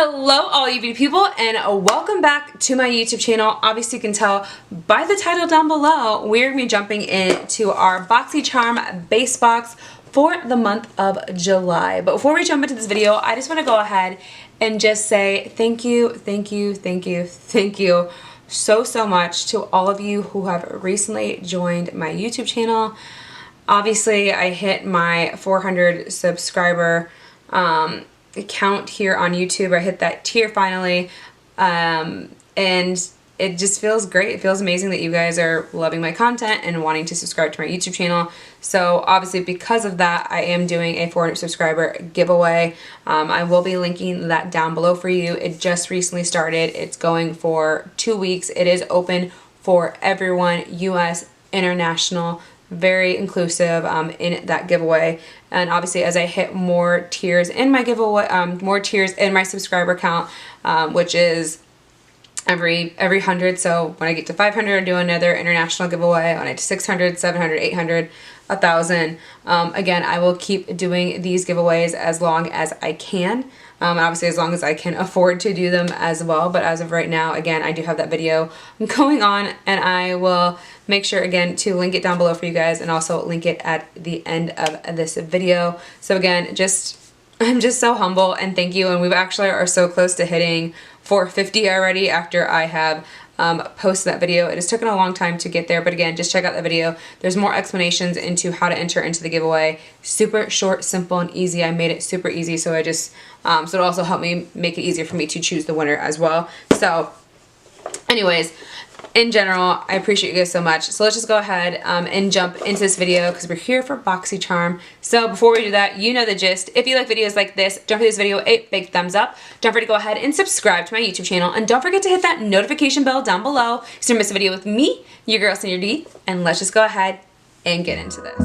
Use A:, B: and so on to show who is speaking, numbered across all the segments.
A: Hello all you beauty people and welcome back to my YouTube channel. Obviously you can tell by the title down below, we're going to be jumping into our BoxyCharm base box for the month of July. But before we jump into this video, I just want to go ahead and just say thank you so much to all of you who have recently joined my YouTube channel. Obviously I hit my 400 subscriber count here on YouTube. I hit that tier finally, and it just feels great. It feels amazing that you guys are loving my content and wanting to subscribe to my YouTube channel. So obviously because of that, I am doing a 400 subscriber giveaway. I will be linking that down below for you. It just recently started. It's going for 2 weeks. It is open for everyone, US, international, very inclusive in that giveaway. And obviously as I hit more tiers in my giveaway, more tiers in my subscriber count, which is every 100. So when I get to 500, I do another international giveaway. When I get to 600, 700, 800, 1,000. Again, I will keep doing these giveaways as long as I can. Obviously as long as I can afford to do them as well, but as of right now, again, I do have that video going on, and I will make sure again to link it down below for you guys and also link it at the end of this video. So again, I'm just so humble and thank you, and we actually are so close to hitting 450 already after I have posted that video. It has taken a long time to get there, but again, just check out the video. There's more explanations into how to enter into the giveaway. Super short, simple, and easy. I made it super easy, so I just so it'll also help me make it easier for me to choose the winner as well. So anyways, in general, I appreciate you guys so much. So let's just go ahead and jump into this video because we're here for BoxyCharm. So before we do that, you know the gist. If you like videos like this, don't forget this video a big thumbs up. Don't forget to go ahead and subscribe to my YouTube channel. And don't forget to hit that notification bell down below so you don't miss a video with me, your girl, Sandra D. And let's just go ahead and get into this.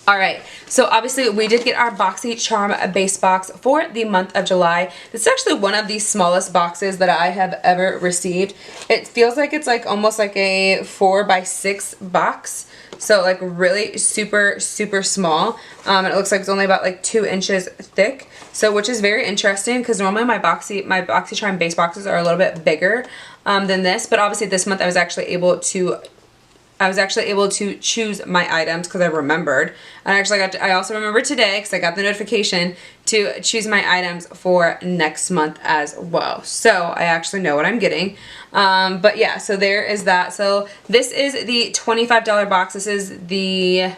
A: Alright, so obviously we did get our BoxyCharm base box for the month of July. This is actually one of the smallest boxes that I have ever received. It feels like it's like almost like a 4x6 box. So like really super small. And it looks like it's only about like 2 inches thick. So which is very interesting because normally my BoxyCharm base boxes are a little bit bigger than this. But obviously this month I was actually able to choose my items because I remembered. And I also remembered today because I got the notification to choose my items for next month as well. So I actually know what I'm getting. But yeah, so there is that. So this is the $25 box. This is the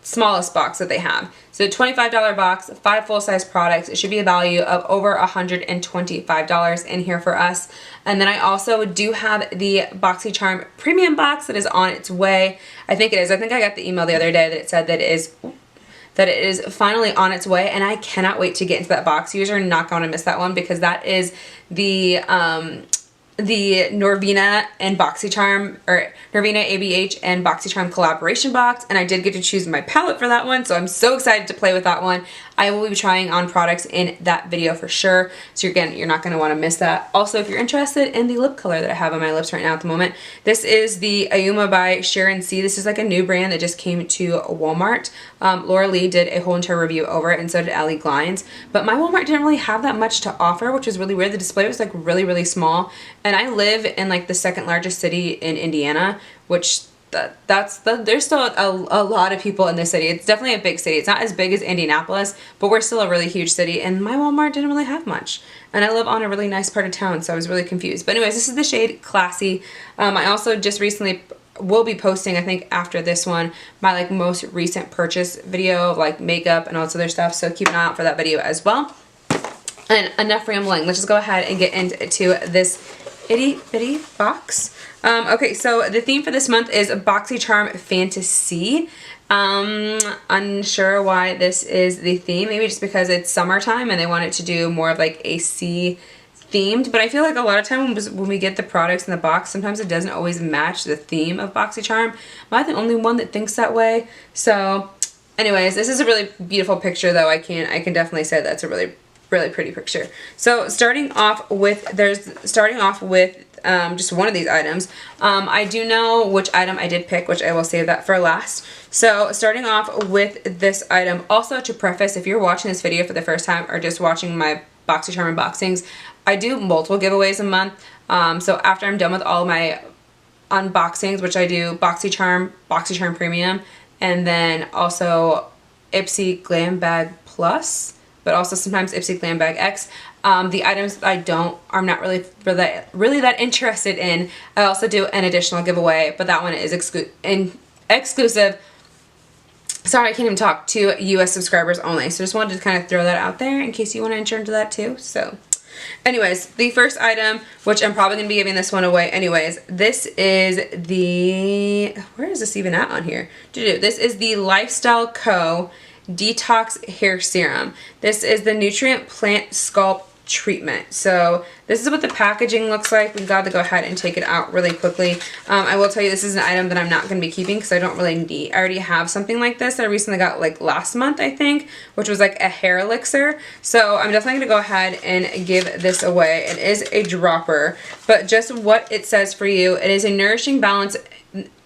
A: smallest box that they have. So $25 box, 5 full-size products. It should be a value of over $125 in here for us. And then I also do have the BoxyCharm premium box that is on its way. I think it is. I think I got the email the other day that it said that it is finally on its way, and I cannot wait to get into that box. You are not going to miss that one because that is the Norvina and BoxyCharm, or Norvina ABH and BoxyCharm collaboration box, and I did get to choose my palette for that one, so I'm so excited to play with that one. I will be trying on products in that video for sure, so again, you're not going to want to miss that. Also, if you're interested in the lip color that I have on my lips right now at the moment, this is the Ayuma by Sharon C. This is like a new brand that just came to Walmart. Laura Lee did a whole entire review over it, and so did Allie Glines, but my Walmart didn't really have that much to offer, which was really weird. The display was like really small, and I live in like the second largest city in Indiana, which there's still a lot of people in this city. It's definitely a big city. It's not as big as Indianapolis, but we're still a really huge city, and my Walmart didn't really have much. And I live on a really nice part of town, so I was really confused. But anyways, this is the shade Classy. I also just recently will be posting, I think after this one, my like most recent purchase video of like makeup and all this other stuff, so keep an eye out for that video as well. And enough rambling, let's just go ahead and get into this itty bitty box. Okay, so the theme for this month is BoxyCharm Fantasy. Unsure why this is the theme. Maybe just because it's summertime and they wanted to do more of like a sea themed. But I feel like a lot of time when we get the products in the box, sometimes it doesn't always match the theme of BoxyCharm. Am I the only one that thinks that way? So anyways, this is a really beautiful picture though. I can definitely say that's a really pretty picture. So starting off with just one of these items. I do know which item I did pick, which I will save that for last. So starting off with this item, also to preface, if you're watching this video for the first time or just watching my BoxyCharm unboxings, I do multiple giveaways a month. So after I'm done with all my unboxings, which I do BoxyCharm, BoxyCharm Premium, and then also Ipsy Glam Bag Plus, but also sometimes Ipsy Glam Bag X. The items that I'm not really that interested in, I also do an additional giveaway, but that one is exclusive. Sorry, I can't even talk, to US subscribers only. So just wanted to kind of throw that out there in case you want to enter into that too. So anyways, the first item, which I'm probably going to be giving this one away anyways, this is the, where is this even at on here? This is the Lifestyle Co. Detox Hair Serum. This is the Nutrient Plant Scalp Treatment. So this is what the packaging looks like. We've got to go ahead and take it out really quickly. I will tell you, this is an item that I'm not going to be keeping because I don't really need. I already have something like this that I recently got like last month, I think, which was like a hair elixir. So I'm definitely going to go ahead and give this away. It is a dropper, but just what it says for you, it is a nourishing balance.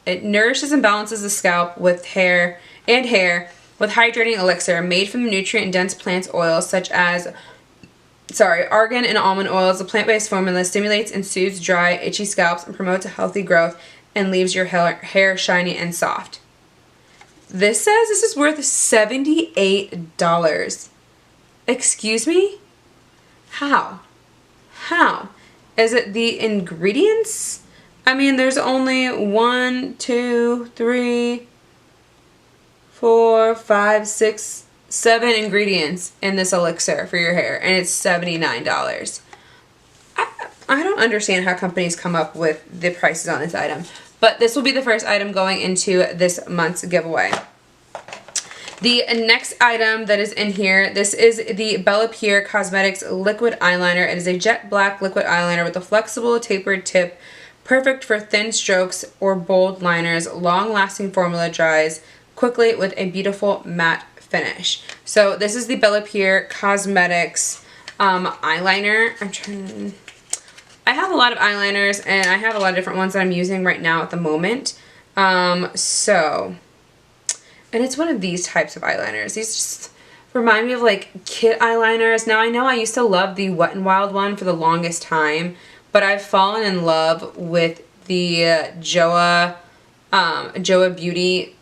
A: It nourishes and balances the scalp with hair with hydrating elixir made from nutrient-dense plant oils such as argan and almond oils. The plant-based formula stimulates and soothes dry, itchy scalps and promotes a healthy growth and leaves your hair shiny and soft. This says this is worth $78. Excuse me? How? How? Is it the ingredients? I mean, there's only 1, 2, 3, 4, 5, 6, 7 ingredients in this elixir for your hair, and it's $79. I don't understand how companies come up with the prices on this item, but this will be the first item going into this month's giveaway. The next item that is in here, this is the Bella Pierre Cosmetics Liquid Eyeliner. It is a jet black liquid eyeliner with a flexible tapered tip, perfect for thin strokes or bold liners. Long-lasting formula dries quickly with a beautiful matte finish. So this is the Bella Pierre Cosmetics eyeliner. I have a lot of eyeliners and I have a lot of different ones that I'm using right now at the moment. And it's one of these types of eyeliners. These just remind me of like kit eyeliners. Now I know I used to love the Wet n Wild one for the longest time, but I've fallen in love with the Joa Beauty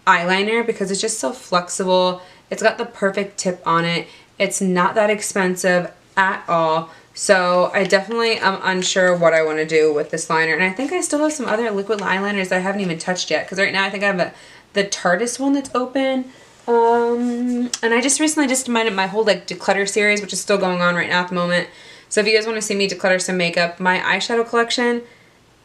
A: eyeliner because it's just so flexible. It's got the perfect tip on it. It's not that expensive at all. So I definitely am unsure what I want to do with this liner. And I think I still have some other liquid eyeliners that I haven't even touched yet. Because right now I think I have the Tardis one that's open. And I just recently did my whole like declutter series, which is still going on right now at the moment. So if you guys want to see me declutter some makeup, my eyeshadow collection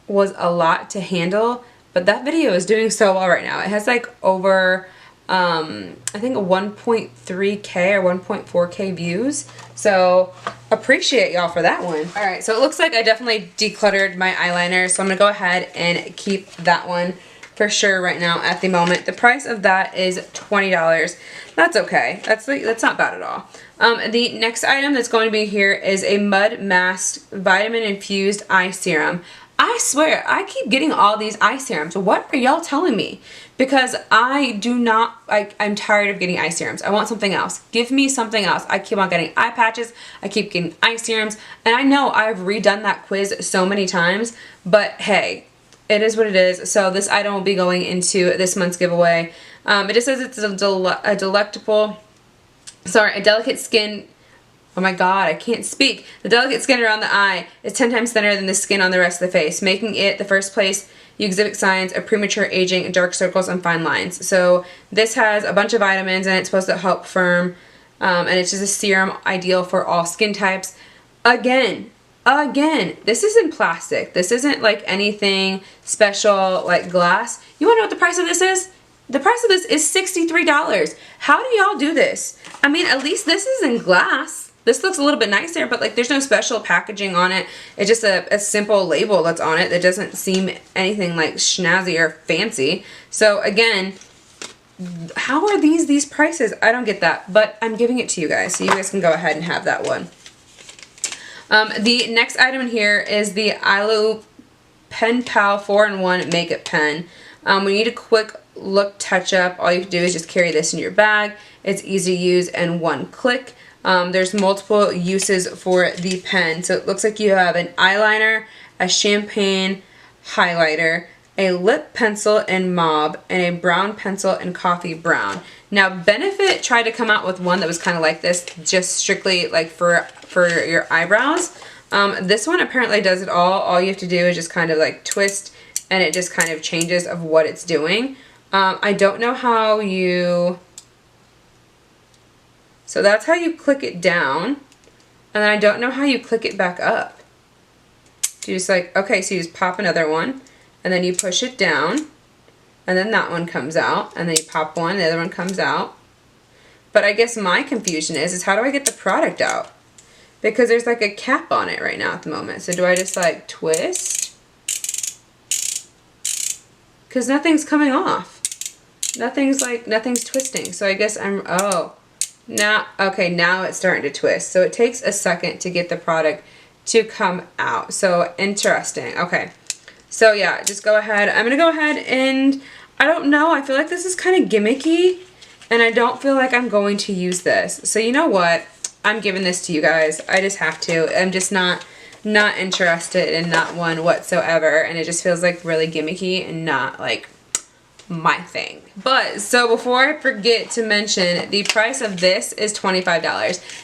A: was a lot to handle. But that video is doing so well right now. It has like over, I think 1.3K or 1.4K views. So appreciate y'all for that one. All right, so it looks like I definitely decluttered my eyeliner. So I'm gonna go ahead and keep that one for sure right now at the moment. The price of that is $20. That's okay. That's not bad at all. The next item that's going to be here is a Mud Masked Vitamin Infused Eye Serum. I swear, I keep getting all these eye serums. What are y'all telling me? Because I'm tired of getting eye serums. I want something else. Give me something else. I keep on getting eye patches. I keep getting eye serums. And I know I've redone that quiz so many times, but hey, it is what it is. So this item will be going into this month's giveaway. It just says it's a delicate skin. Oh my god, I can't speak. The delicate skin around the eye is 10 times thinner than the skin on the rest of the face, making it the first place you exhibit signs of premature aging, dark circles, and fine lines. So this has a bunch of vitamins and it's supposed to help firm, and it's just a serum ideal for all skin types. Again, this isn't plastic. This isn't like anything special like glass. You wanna know what the price of this is? The price of this is $63. How do y'all do this? I mean, at least this is in glass. This looks a little bit nicer, but like there's no special packaging on it. It's just a simple label that's on it that doesn't seem anything like snazzy or fancy. So again, how are these prices? I don't get that, but I'm giving it to you guys, so you guys can go ahead and have that one. The next item here is the Ilu Pen Pal 4-in-1 Makeup Pen. We need a quick look touch up. All you have to do is just carry this in your bag. It's easy to use and one click. There's multiple uses for the pen. So it looks like you have an eyeliner, a champagne highlighter, a lip pencil in mauve, and a brown pencil in coffee brown. Now Benefit tried to come out with one that was kind of like this, just strictly like for your eyebrows. This one apparently does it all. All you have to do is just kind of like twist, and it just kind of changes of what it's doing. I don't know how you... So that's how you click it down, and then I don't know how you click it back up. You just like, okay, so you just pop another one, and then you push it down, and then that one comes out, and then you pop one, the other one comes out. But I guess my confusion is how do I get the product out? Because there's like a cap on it right now at the moment. So do I just like twist? Because nothing's coming off. Nothing's twisting. So I guess now it's starting to twist. So it takes a second to get the product to come out. So interesting. Okay. So yeah, just go ahead. I'm going to go ahead and, I don't know, I feel like this is kind of gimmicky, and I don't feel like I'm going to use this. So you know what? I'm giving this to you guys. I just have to. I'm just not interested in that one whatsoever, and it just feels like really gimmicky and not like my thing. But so before I forget to mention, the price of this is $25.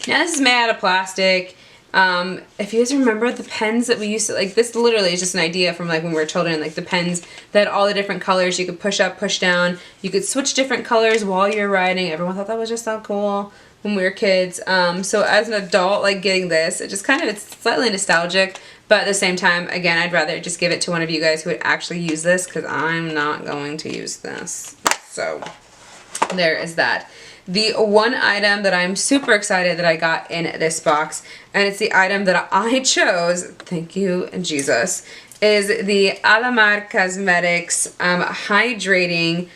A: Now this is made out of plastic. If you guys remember the pens that we used to, like, this literally is just an idea from like when we were children, like the pens that had all the different colors. You could push up, push down, you could switch different colors while you're writing. Everyone thought that was just so cool when we were kids. So as an adult, like getting this, it just kind of, it's slightly nostalgic, but at the same time, again, I'd rather just give it to one of you guys who would actually use this, because I'm not going to use this. So there is that. The one item that I'm super excited that I got in this box, and it's the item that I chose, thank you Jesus, is the Alamar Cosmetics Hydrating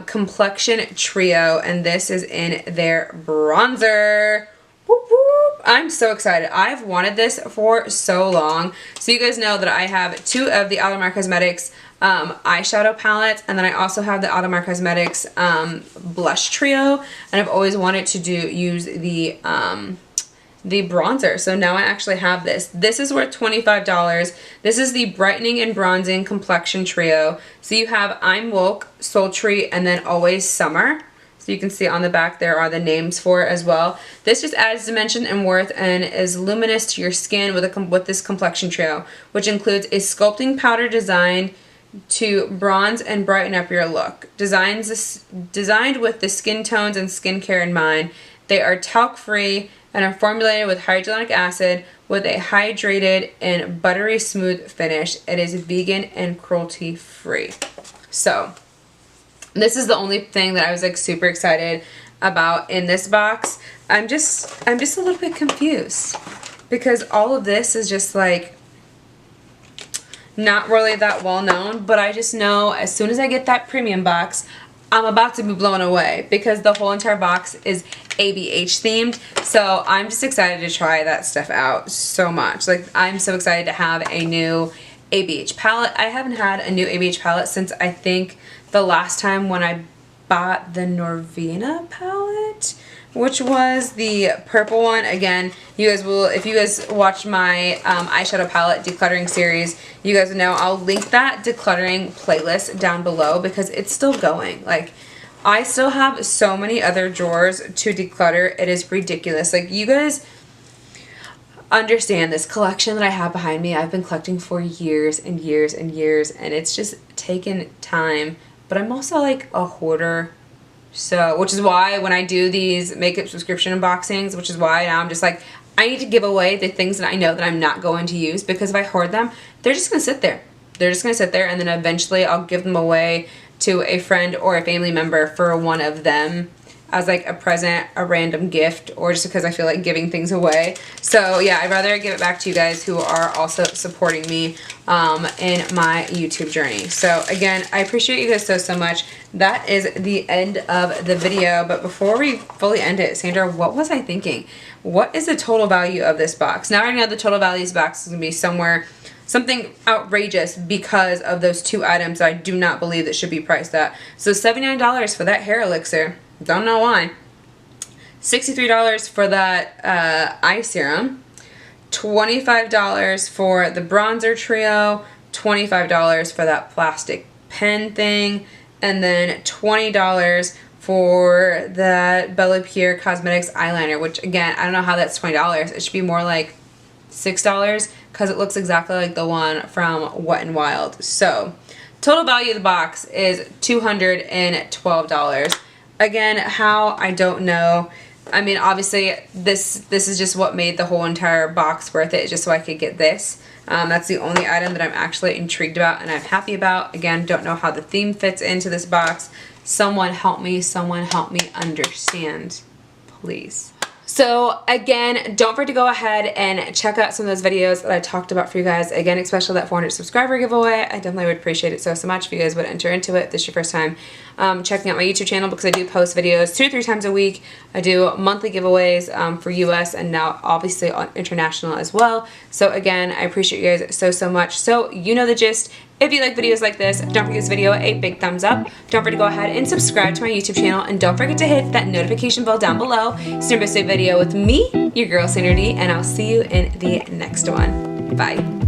A: Complexion Trio, and this is in their bronzer. Whoop, whoop. I'm so excited. I've wanted this for so long. So you guys know that I have two of the Alamar Cosmetics eyeshadow palettes, and then I also have the Alamar Cosmetics blush trio, and I've always wanted to use the bronzer. So now I actually have this. This is worth $25. This is the Brightening and Bronzing Complexion Trio. So you have I'm Woke, Sultry, and then Always Summer. So you can see on the back there are the names for it as well. This just adds dimension and worth and is luminous to your skin with this complexion trio, which includes a sculpting powder designed to bronze and brighten up your look. Designed with the skin tones and skincare in mind. They are talc-free and are formulated with hyaluronic acid with a hydrated and buttery smooth finish. It is vegan and cruelty-free. So this is the only thing that I was like super excited about in this box. I'm just a little bit confused because all of this is just like not really that well known, but I just know as soon as I get that premium box, I'm about to be blown away because the whole entire box is ABH themed. So I'm just excited to try that stuff out so much. Like, I'm so excited to have a new ABH palette. I haven't had a new ABH palette since I think the last time when I bought the Norvina palette, which was the purple one. Again, you guys will, if you guys watch my eyeshadow palette decluttering series, you guys know I'll link that decluttering playlist down below because it's still going. Like, I still have so many other drawers to declutter. It is ridiculous. Like, you guys understand this collection that I have behind me. I've been collecting for years and years and years, and it's just taken time. But I'm also like a hoarder. So, which is why when I do these makeup subscription unboxings, which is why now I'm just like, I need to give away the things that I know that I'm not going to use, because if I hoard them, they're just going to sit there. They're just going to sit there, and then eventually I'll give them away to a friend or a family member for one of them as like a present, a random gift, or just because I feel like giving things away. So yeah, I'd rather give it back to you guys who are also supporting me in my YouTube journey. So again, I appreciate you guys so much. That is the end of the video. But before we fully end it, Sandra, what was I thinking? What is the total value of this box? Now I know the total value of this box is going to be something outrageous because of those 2 items that I do not believe that should be priced at. So $79 for that hair elixir. Don't know why. $63 for that eye serum. $25 for the bronzer trio. $25 for that plastic pen thing. And then $20 for that Bella Pierre Cosmetics eyeliner, which again, I don't know how that's $20. It should be more like $6 because it looks exactly like the one from Wet n Wild. So total value of the box is $212. Again, how, I don't know. I mean, obviously this is just what made the whole entire box worth it, just so I could get this. That's the only item that I'm actually intrigued about and I'm happy about. Again, don't know how the theme fits into this box. Someone help me understand, please. So again, don't forget to go ahead and check out some of those videos that I talked about for you guys. Again, especially that 400 subscriber giveaway. I definitely would appreciate it so much if you guys would enter into it if this is your first time checking out my YouTube channel, because I do post videos 2 to 3 times a week. I do monthly giveaways for US and now obviously on international as well. So again, I appreciate you guys so much. So you know the gist. If you like videos like this, don't forget to give this video a big thumbs up. Don't forget to go ahead and subscribe to my YouTube channel. And don't forget to hit that notification bell down below so you don't miss a video with me, your girl Sandra D, and I'll see you in the next one. Bye.